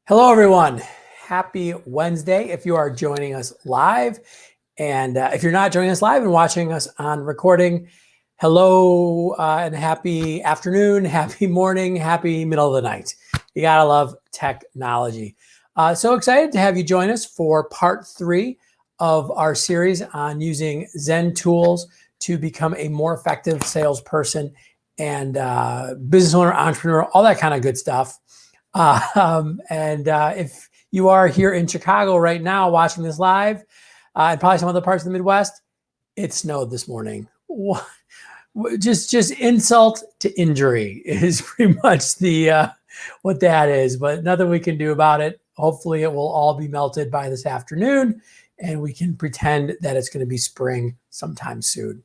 Hello, everyone. Happy Wednesday if you are joining us live. And if you're not joining us live and watching us on recording, hello and happy afternoon, happy morning, happy middle of the night. You gotta love technology. So excited to have you join us for part 3 of our series on using Zen tools to become a more effective salesperson and business owner, entrepreneur, all that kind of good stuff. If you are here in Chicago right now watching this live, and probably some other parts of the Midwest, it snowed this morning. Just insult to injury is pretty much the what that is, but nothing we can do about it. Hopefully it will all be melted by this afternoon and we can pretend that it's going to be spring sometime soon.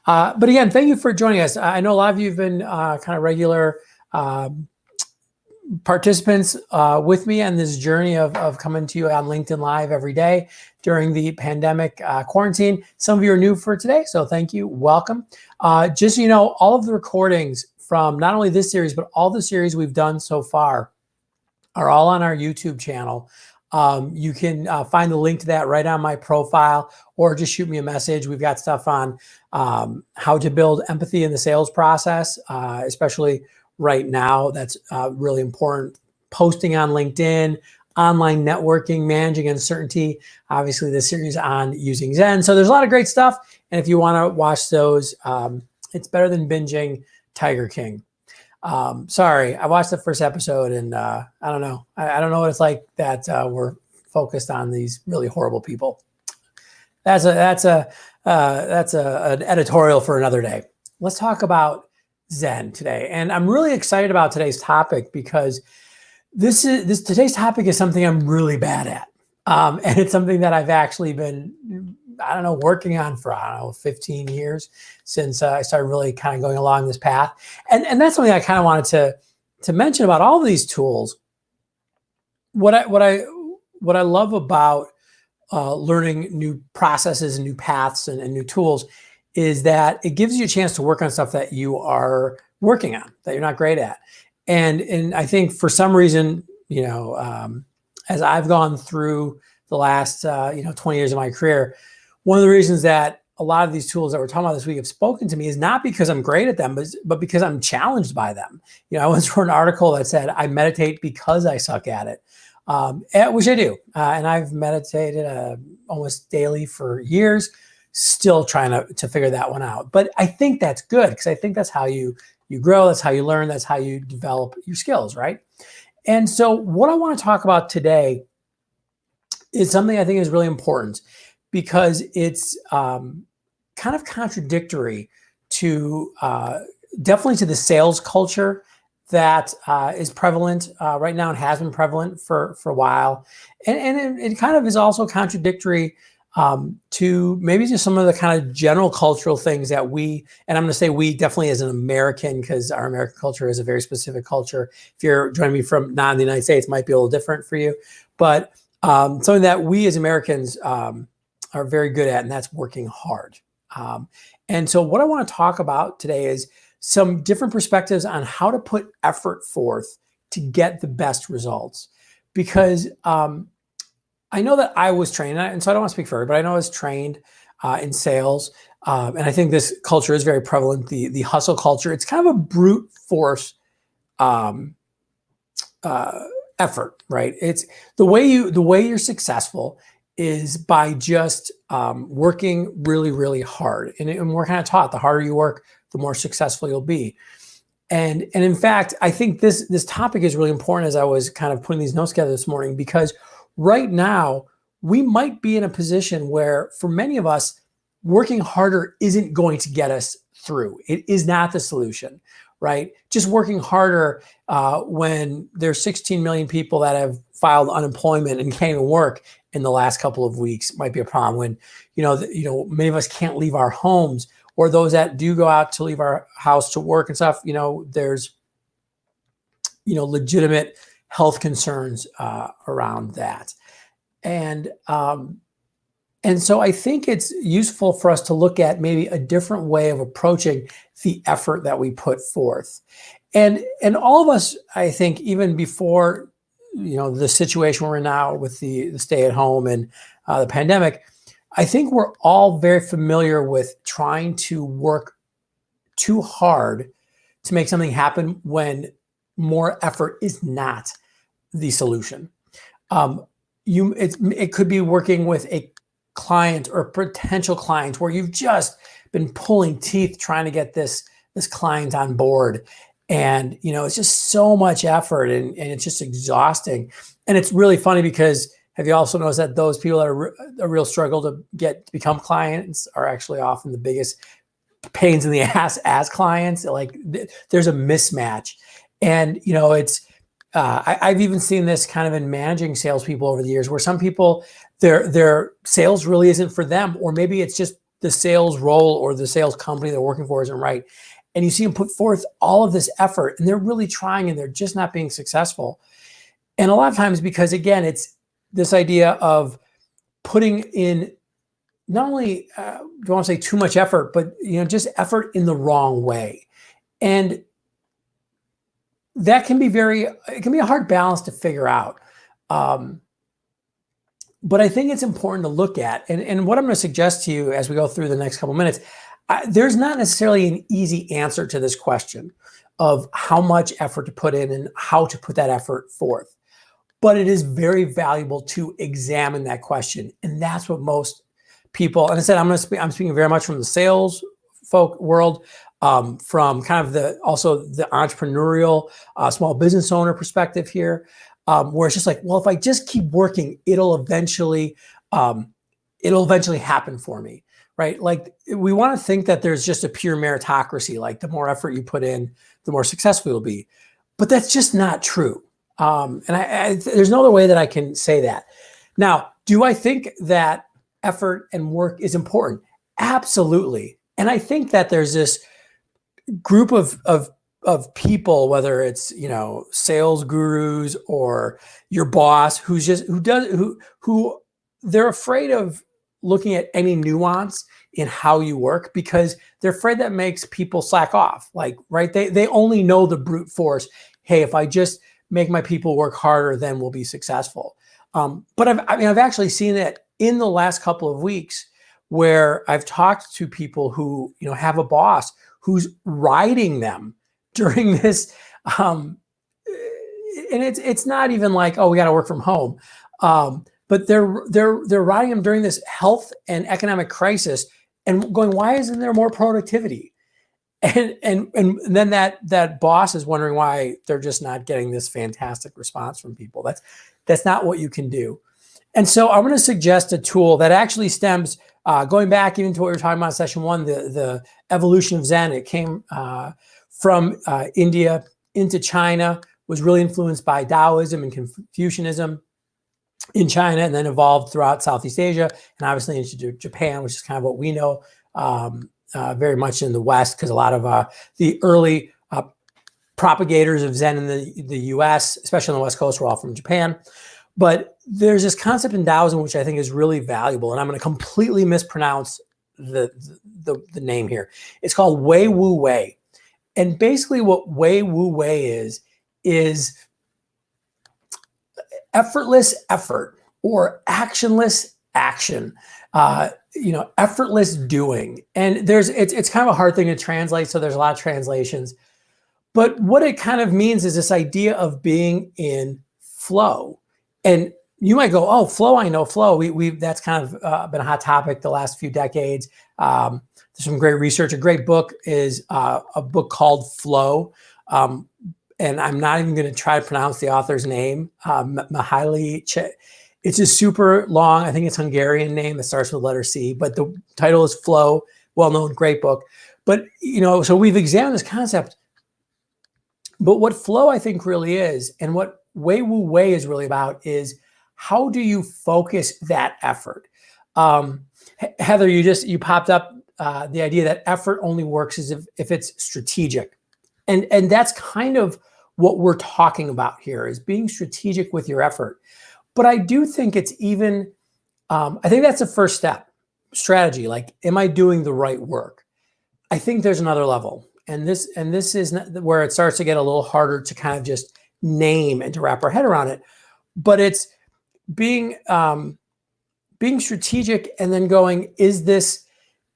But again, thank you for joining us. I know a lot of you have been kind of regular participants with me on this journey of coming to you on LinkedIn Live every day during the pandemic quarantine. Some of you are new for today, so thank you. Welcome. Just so you know, all of the recordings from not only this series, but all the series we've done so far are all on our YouTube channel. You can find the link to that right on my profile, or just shoot me a message. We've got stuff on how to build empathy in the sales process, especially right now. That's really important. Posting on LinkedIn, online networking, managing uncertainty, obviously the series on using Zen. So there's a lot of great stuff. And if you want to watch those, it's better than binging Tiger King. Sorry, I watched the first episode and I don't know. I don't know what it's like that we're focused on these really horrible people. That's an editorial for another day. Let's talk about Zen today. And I'm really excited about today's topic because today's topic is something I'm really bad at. And it's something that I've actually been, working on for, 15 years since I started really kind of going along this path. And that's something I kind of wanted to mention about all of these tools. What I love about learning new processes and new paths and new tools is that it gives you a chance to work on stuff that you are working on, that you're not great at. And I think for some reason, as I've gone through the last, 20 years of my career, one of the reasons that a lot of these tools that we're talking about this week have spoken to me is not because I'm great at them, but because I'm challenged by them. I once wrote an article that said, I meditate because I suck at it, which I do. And I've meditated almost daily for years, still trying to figure that one out. But I think that's good because I think that's how you grow, that's how you learn, that's how you develop your skills, right? And so what I want to talk about today is something I think is really important because it's kind of contradictory to definitely to the sales culture that is prevalent right now and has been prevalent for a while. And it kind of is also contradictory to maybe just some of the kind of general cultural things that and I'm going to say we definitely as an American, because our American culture is a very specific culture. If you're joining me from not in the United States, it might be a little different for you, but something that we as Americans are very good at, and that's working hard. And so what I want to talk about today is some different perspectives on how to put effort forth to get the best results. Because I know that I was trained, and so I don't want to speak for her, but I know I was trained in sales. And I think this culture is very prevalent, the hustle culture. It's kind of a brute force effort, right? It's the way you're successful is by just working really, really hard. And we're kind of taught the harder you work, the more successful you'll be. And in fact, I think this topic is really important as I was kind of putting these notes together this morning, because right now we might be in a position where for many of us, working harder isn't going to get us through. It is not the solution, right? Just working harder when there's 16 million people that have filed unemployment and can't even work in the last couple of weeks might be a problem. When many of us can't leave our homes, or those that do go out to leave our house to work and stuff, there's legitimate health concerns around that. And so I think it's useful for us to look at maybe a different way of approaching the effort that we put forth. And all of us, I think, even before the situation we're in now with the stay at home and the pandemic, I think we're all very familiar with trying to work too hard to make something happen when more effort is not the solution. It could be working with a client or potential client where you've just been pulling teeth trying to get this client on board. And, it's just so much effort and it's just exhausting. And it's really funny because have you also noticed that those people that are a real struggle to become clients are actually often the biggest pains in the ass as clients? Like there's a mismatch. And, I've even seen this kind of in managing salespeople over the years where some people, their sales really isn't for them, or maybe it's just the sales role or the sales company they're working for isn't right. And you see them put forth all of this effort and they're really trying and they're just not being successful. And a lot of times, because again, it's this idea of putting in not only, don't want to say too much effort, but, just effort in the wrong way. And that can be it can be a hard balance to figure out. But I think it's important to look at, and what I'm going to suggest to you as we go through the next couple of minutes, there's not necessarily an easy answer to this question of how much effort to put in and how to put that effort forth. But it is very valuable to examine that question. And that's what most people, and I said, I'm speaking very much from the sales folk world, from kind of also the entrepreneurial, small business owner perspective here, where it's just like, well, if I just keep working, it'll eventually happen for me, right? Like we want to think that there's just a pure meritocracy, like the more effort you put in, the more successful you'll be. But that's just not true. And there's no other way that I can say that. Now, do I think that effort and work is important? Absolutely. And I think that there's this group of people, whether it's, sales gurus or your boss, who they're afraid of looking at any nuance in how you work because they're afraid that makes people slack off. Like, right. They only know the brute force. Hey, if I just make my people work harder, then we'll be successful. But I've actually seen it in the last couple of weeks where I've talked to people who, have a boss who's riding them during this. And it's not even like, oh, we got to work from home. But they're riding them during this health and economic crisis and going, why isn't there more productivity? And then that boss is wondering why they're just not getting this fantastic response from people. That's not what you can do. And so I'm going to suggest a tool that actually stems going back even to what we were talking about in session one, the evolution of Zen. It came from India into China, was really influenced by Taoism and Confucianism in China, and then evolved throughout Southeast Asia and obviously into Japan, which is kind of what we know very much in the West, because a lot of the early propagators of Zen in the US, especially on the West Coast, were all from Japan. But there's this concept in Taoism, which I think is really valuable, and I'm going to completely mispronounce the name here. It's called Wei Wu Wei. And basically what Wei Wu Wei is effortless effort or actionless action, effortless doing. And it's kind of a hard thing to translate, so there's a lot of translations. But what it kind of means is this idea of being in flow. And you might go, oh, flow, I know flow. That's kind of been a hot topic the last few decades. There's some great research. A great book is a book called Flow. And I'm not even going to try to pronounce the author's name, Mihaly. It's a super long, I think it's Hungarian name that starts with the letter C, but the title is Flow, well-known, great book. But, so we've examined this concept. But what flow, I think, really is, and what Wei Wu Wei is really about, is how do you focus that effort? Heather, you popped up the idea that effort only works if it's strategic. And that's kind of what we're talking about here, is being strategic with your effort. But I do think it's even, I think that's the first step, strategy. Like, am I doing the right work? I think there's another level. And this is where it starts to get a little harder to kind of just name and to wrap our head around it. but it's being being strategic and then going, is this,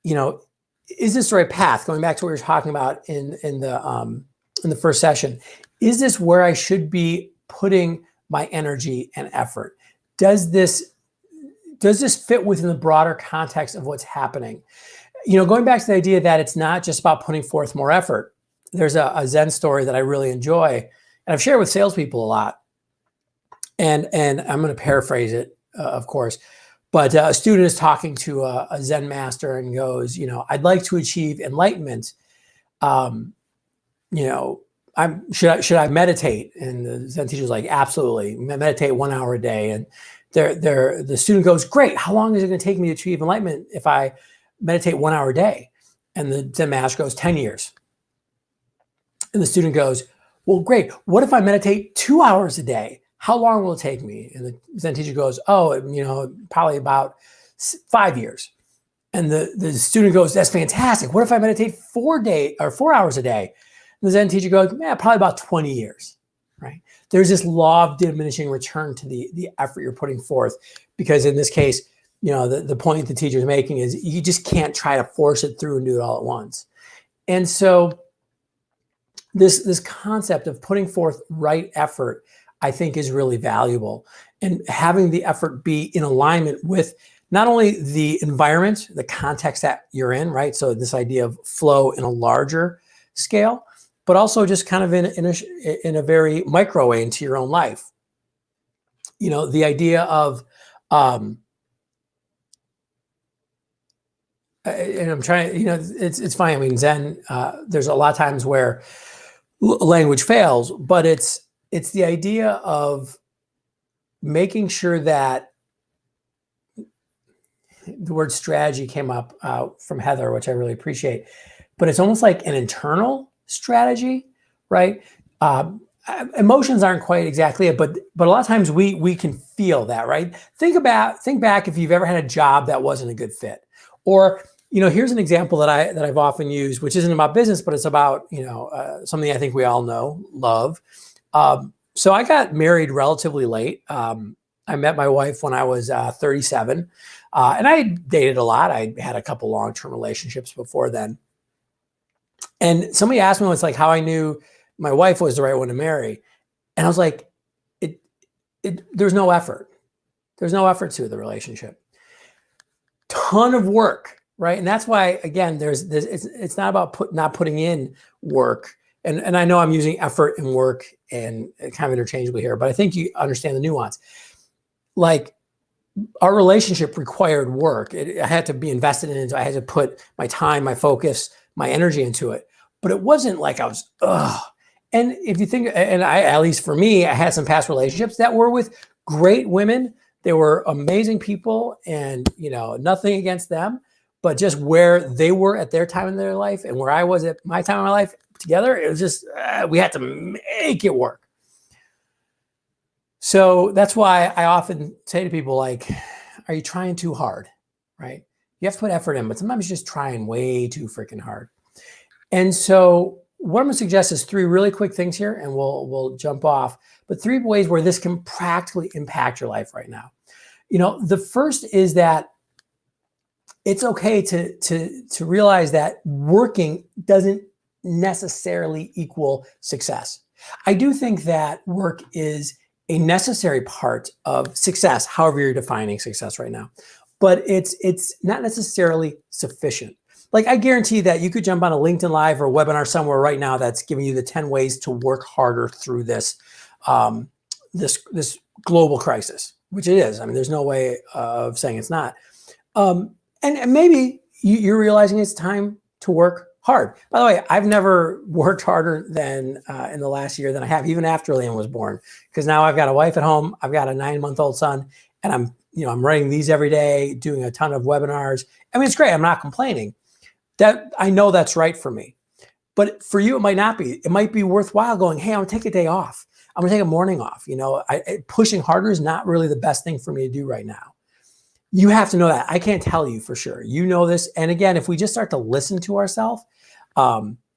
is this the right path? Going back to what we were talking about in the first session, is this where I should be putting my energy and effort? Does this fit within the broader context of what's happening? Going back to the idea that it's not just about putting forth more effort. There's a Zen story that I really enjoy, and I've shared with salespeople a lot. And I'm going to paraphrase it, of course. But a student is talking to a Zen master and goes, I'd like to achieve enlightenment. Should I meditate? And the Zen teacher's like, absolutely, meditate 1 hour a day. And the student goes, great. How long is it going to take me to achieve enlightenment if I meditate 1 hour a day? And the Zen master goes, 10 years. And the student goes, well, great. What if I meditate 2 hours a day? How long will it take me? And the Zen teacher goes, probably about 5 years. And the student goes, that's fantastic. What if I meditate 4 hours a day? And the Zen teacher goes, probably about 20 years, right? There's this law of diminishing return to the effort you're putting forth, because in this case, the point the teacher is making is you just can't try to force it through and do it all at once. And so this concept of putting forth right effort, I think, is really valuable, and having the effort be in alignment with not only the environment, the context that you're in, right? So this idea of flow in a larger scale, but also just kind of in a very micro way into your own life. The idea of, and I'm trying, it's fine. I mean, Zen, there's a lot of times where language fails, but it's the idea of making sure that the word strategy came up from Heather, which I really appreciate, but it's almost like an internal strategy, right? Emotions aren't quite exactly it, but a lot of times we can feel that, right? Think back if you've ever had a job that wasn't a good fit, or here's an example that I've often used, which isn't about business, but it's about something I think we all know, love. So I got married relatively late. I met my wife when I was 37, and I dated a lot. I had a couple long-term relationships before then. And somebody asked me once, like, how I knew my wife was the right one to marry. And I was like, there's no effort. There's no effort to the relationship. Ton of work, right? And that's why, again, it's not about not putting in work. And I know I'm using effort and work and kind of interchangeably here, but I think you understand the nuance. Like, our relationship required work. I had to be invested in it. I had to put my time, my focus, my energy into it. But it wasn't like I was, And if you think, and at least for me, I had some past relationships that were with great women. They were amazing people, and nothing against them, but just where they were at their time in their life and where I was at my time in my life together, it was just, we had to make it work. So that's why I often say to people, like, are you trying too hard, right? You have to put effort in, but sometimes you're just trying way too freaking hard. And so what I'm going to suggest is 3 really quick things here, and we'll jump off, but 3 ways where this can practically impact your life right now. The first is that it's okay to realize that working doesn't necessarily equal success. I do think that work is a necessary part of success, however you're defining success right now, but it's not necessarily sufficient. Like, I guarantee that you could jump on a LinkedIn Live or a webinar somewhere right now that's giving you the 10 ways to work harder through this global crisis, which it is. I mean, there's no way of saying it's not. And maybe you're realizing it's time to work hard. By the way, I've never worked harder than in the last year than I have, even after Liam was born, because now I've got a wife at home, I've got a 9-month-old son, and I'm writing these every day, doing a ton of webinars. I mean, it's great. I'm not complaining. That I know that's right for me, but for you, it might not be. It might be worthwhile going, hey, I'm gonna take a day off. I'm gonna take a morning off. Pushing harder is not really the best thing for me to do right now. You have to know that. I can't tell you for sure. You know this. And again, if we just start to listen to ourselves,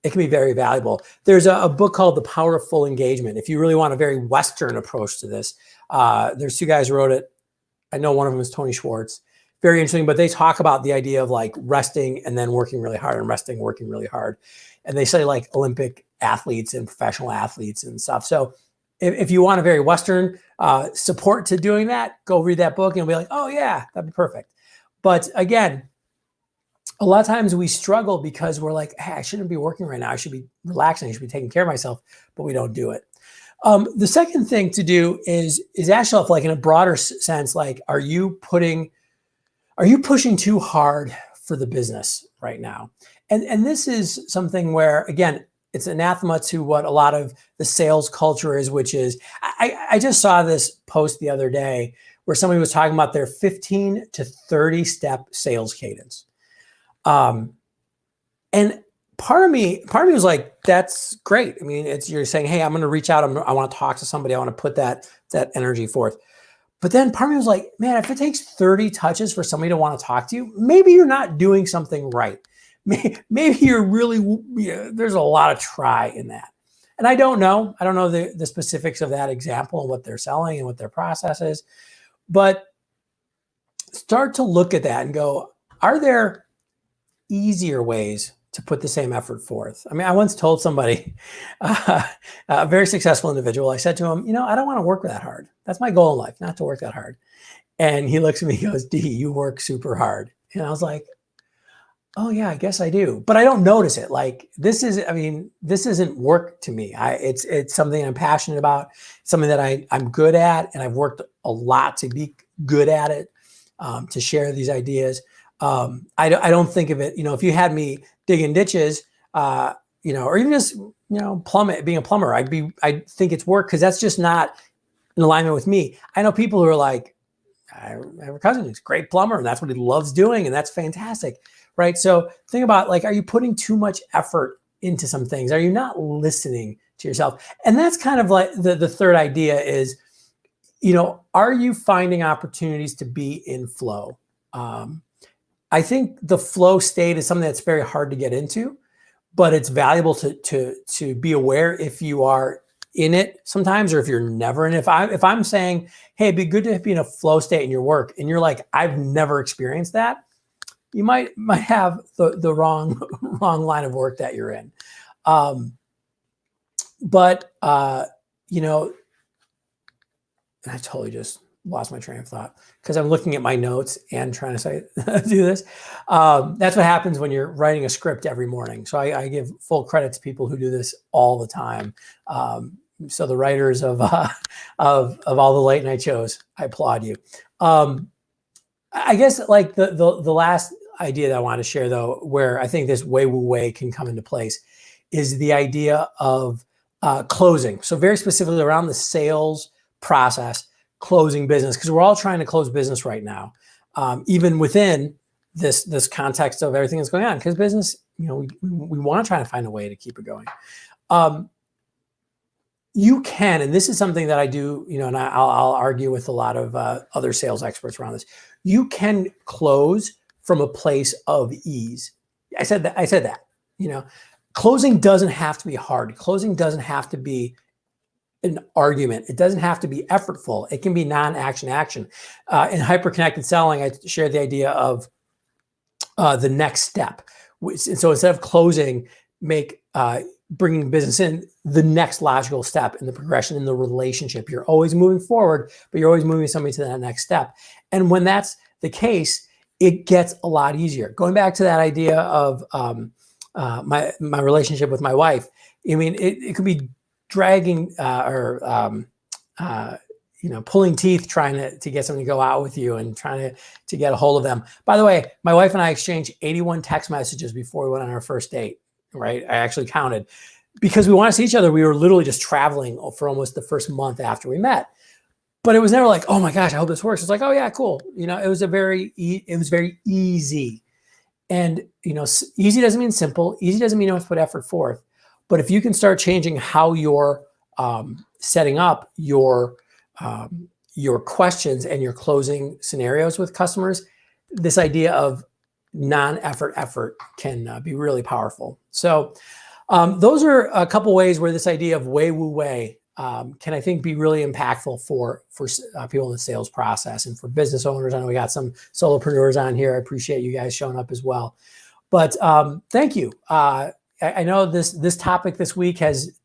it can be very valuable. There's a book called The Power of Full Engagement. If you really want a very Western approach to this, there's two guys who wrote it. I know one of them is Tony Schwartz. Very interesting, but they talk about the idea of like resting and then working really hard and resting, working really hard. And they say like Olympic athletes and professional athletes and stuff. So if you want a very Western support to doing that, go read that book and you'll be like, oh yeah, that'd be perfect. But again, a lot of times we struggle because we're like, hey, I shouldn't be working right now. I should be relaxing. I should be taking care of myself, but we don't do it. The second thing to do is ask yourself, like in a broader sense, like, are you pushing too hard for the business right now? And this is something where, again, it's anathema to what a lot of the sales culture is, which is, I just saw this post the other day where somebody was talking about their 15 to 30 step sales cadence. And part of me was like, that's great. I mean, you're saying, hey, I'm going to reach out. I want to talk to somebody. I want to put that energy forth. But then part of me was like, man, if it takes 30 touches for somebody to want to talk to you, maybe you're not doing something right. Maybe you're really, there's a lot of try in that. And I don't know the specifics of that example and what they're selling and what their process is, but start to look at that and go, are there easier ways to put the same effort forth? I mean, I once told somebody, a very successful individual, I said to him, I don't want to work that hard. That's my goal in life, not to work that hard. And he looks at me, he goes, D, you work super hard. And I was like, oh yeah, I guess I do, but I don't notice it. Like this isn't work to me. It's something I'm passionate about, something that I'm good at. And I've worked a lot to be good at it, to share these ideas. I don't think of it, if you had me digging ditches, or even just, being a plumber, I think it's work because that's just not in alignment with me. I know people who are like, I have a cousin who's a great plumber and that's what he loves doing. And that's fantastic. Right. So think about like, are you putting too much effort into some things? Are you not listening to yourself? And that's kind of like the third idea is, are you finding opportunities to be in flow? I think the flow state is something that's very hard to get into, but it's valuable to be aware if you are in it sometimes, or if you're never in it. If I'm saying, hey, it'd be good to be in a flow state in your work, and you're like, I've never experienced that, you might have the wrong line of work that you're in. But I totally just lost my train of thought because I'm looking at my notes and trying to do this. That's what happens when you're writing a script every morning. So I give full credit to people who do this all the time. So the writers of all the late night shows, I applaud you. I guess like the last idea that I want to share though, where I think this way woo way can come into place, is the idea of closing. So very specifically around the sales process, closing business, because we're all trying to close business right now, even within this context of everything that's going on. Because business, we want to try to find a way to keep it going. You can, and this is something that I do, and I'll argue with a lot of other sales experts around this. You can close from a place of ease. I said that. Closing doesn't have to be hard. Closing doesn't have to be an argument. It doesn't have to be effortful. It can be non-action action. In hyper-connected selling, I shared the idea of the next step. So instead of closing, make bringing business in the next logical step in the progression in the relationship. You're always moving forward, but you're always moving somebody to that next step. And when that's the case, it gets a lot easier. Going back to that idea of my relationship with my wife, I mean, it could be dragging pulling teeth trying to get someone to go out with you and trying to get a hold of them. By the way, my wife and I exchanged 81 text messages before we went on our first date, right? I actually counted because we want to see each other. We were literally just traveling for almost the first month after we met. But it was never like, oh my gosh, I hope this works. It's like, oh yeah, cool. It was very easy. And, easy doesn't mean simple. Easy doesn't mean you have to put effort forth. But if you can start changing how you're setting up your questions and your closing scenarios with customers, this idea of non-effort effort can be really powerful. So Those are a couple ways where this idea of way woo way can, I think, be really impactful for people in the sales process and for business owners. I know we got some solopreneurs on here. I appreciate you guys showing up as well. But thank you. I know this topic this week has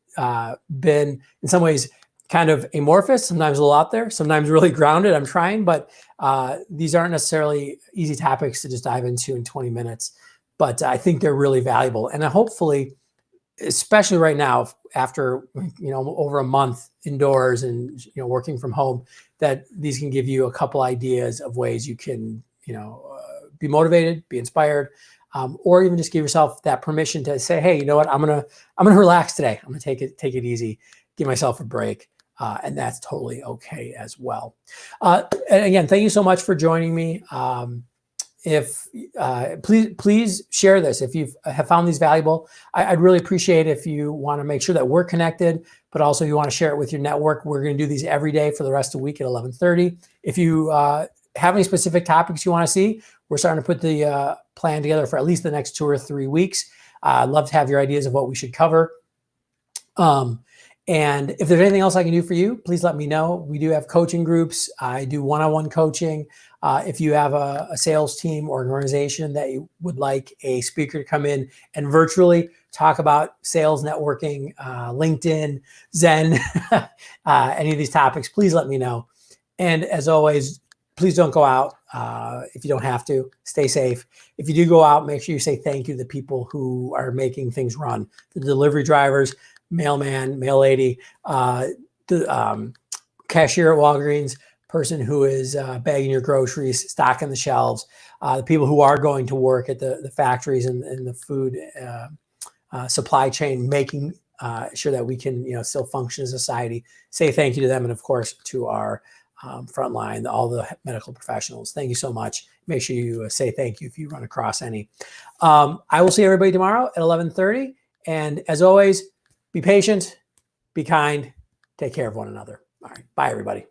been in some ways kind of amorphous, sometimes a little out there, sometimes really grounded. I'm trying, but these aren't necessarily easy topics to just dive into in 20 minutes. But I think they're really valuable. And hopefully, especially right now, after over a month indoors and working from home, that these can give you a couple ideas of ways you can be motivated, be inspired, or even just give yourself that permission to say, hey, you know what, I'm gonna relax today. I'm gonna take it easy, give myself a break, and that's totally okay as well. And again, thank you so much for joining me. If please share this if you have found these valuable. I'd really appreciate if you want to make sure that we're connected, but also you want to share it with your network. We're going to do these every day for the rest of the week at 11:30. If you have any specific topics you want to see, we're starting to put the plan together for at least the next 2 or 3 weeks. I'd love to have your ideas of what we should cover. And if there's anything else I can do for you, please let me know. We do have coaching groups. I do one-on-one coaching. If you have a sales team or an organization that you would like a speaker to come in and virtually talk about sales, networking, LinkedIn, Zen, any of these topics, please let me know. And as always, please don't go out if you don't have to. Stay safe. If you do go out, make sure you say thank you to the people who are making things run. The delivery drivers, mailman, mail lady, the cashier at Walgreens, person who is bagging your groceries, stocking the shelves, the people who are going to work at the factories and the food supply chain, making sure that we can still function as a society. Say thank you to them, and of course to our frontline, all the medical professionals. Thank you so much. Make sure you say thank you if you run across any. I will see everybody tomorrow at 11:30, and as always, be patient, be kind, take care of one another. All right, bye everybody.